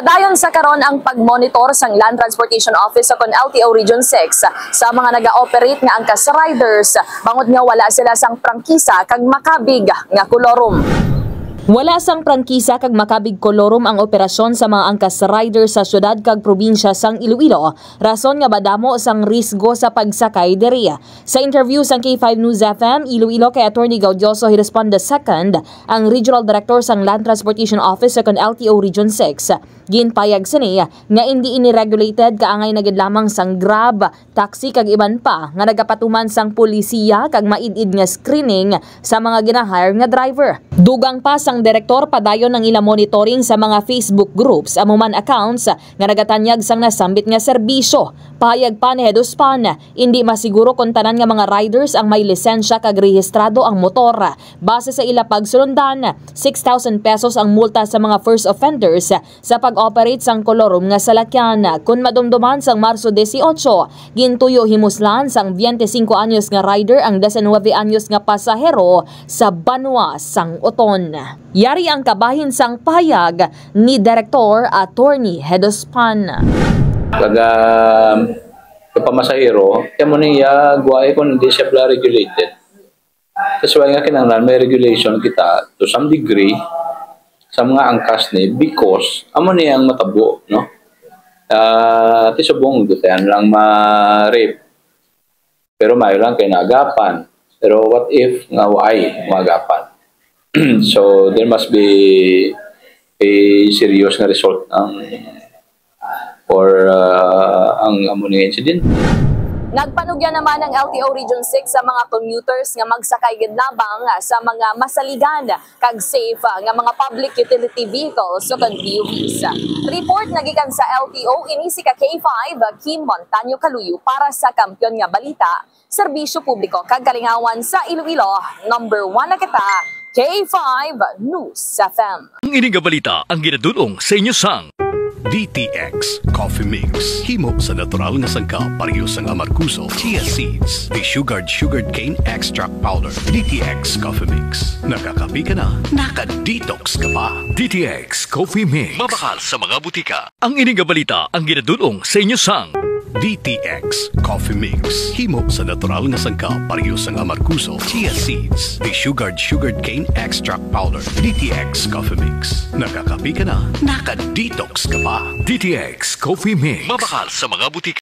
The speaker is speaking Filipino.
Padayon sa karon ang pagmonitor sang Land Transportation Office sa LTO Region 6 sa mga naga-operate nga angkas riders bangod nga wala sila sang prangkisa kag makabig nga kolorum. Wala sang prangkisa kag makabig kolorum ang operasyon sa mga angkas rider sa syudad kag probinsya sang Iloilo, rason nga badamo sang risgo sa pagsakay diri. Sa interview sang K5 News FM Iloilo kay Attorney Gaudioso Hirespon II, ang Regional Director sang Land Transportation Office sa LTO Region 6, ginpayag sini nga hindi ini-regulated kaangay na gid lamang sang Grab, taxi kag iban pa nga nagapatuman sang pulisiya kag maid-id nga screening sa mga gina-hire nga driver. Dugang pa sang direktor padayon ng ila monitoring sa mga Facebook groups amuman accounts nga nagatanyag sang nasambit nga serbisyo. Pahayag pa ni Hedospan, hindi masiguro kung tanan nga mga riders ang may lisensya kag rehistrado ang motor. Base sa ila pagsulundan, 6,000 pesos ang multa sa mga first offenders sa pag-operate sang kolorum nga salakyan. Kung madumduman sang Marso 18, gintuyo himuslan sang 25 anyos nga rider ang 19 anyos nga pasahero sa Banwa sang Oton. Yari ang kabahin sang pahayag ni Director Attorney Hedospan. Kapamasahero, kaya mo niya guway kung hindi siya regulated. Kasi nga kinanglan may regulation kita to some degree sa mga angkas ni because amo niya ang matabo, no? Tisubong dutayan lang ma-rape. Pero may lang kay naagapan. Pero what if nga why maagapan? So there must be a serious na result for ang ammonia incident. Nagpanugyan naman ang LTO Region 6 sa mga commuters nga magsakay gid labang sa mga masaligan kag safe nga mga public utility vehicles so kag PUVs. Report nagikan sa LTO ini si K5 Kim Montaño Caluyo para sa Kampiyon nga Balita, Serbisyo Publiko kag Kalingawan sa Iloilo. Number 1 na kita, K5 News FM. Ang ining balita ang ginadulong sa inyo sang DTX Coffee Mix. Himo sa natural nga sangka pareho sang amarkuso, chia seeds, sugared cane extract powder. DTX Coffee Mix. Nakakapi ka na, naka-detox ka pa. DTX Coffee Mix. Mabakal sa mga butika. Ang ining balita ang ginadulong sa inyo sang DTX Coffee Mix. Himo sa natural nga sangka pareho sang amarkuso, chia seeds, sugared cane extract powder. DTX Coffee Mix. Nakakapi ka na, naka-detox ka pa. DTX Coffee Mix. Mabakal sa mga butika.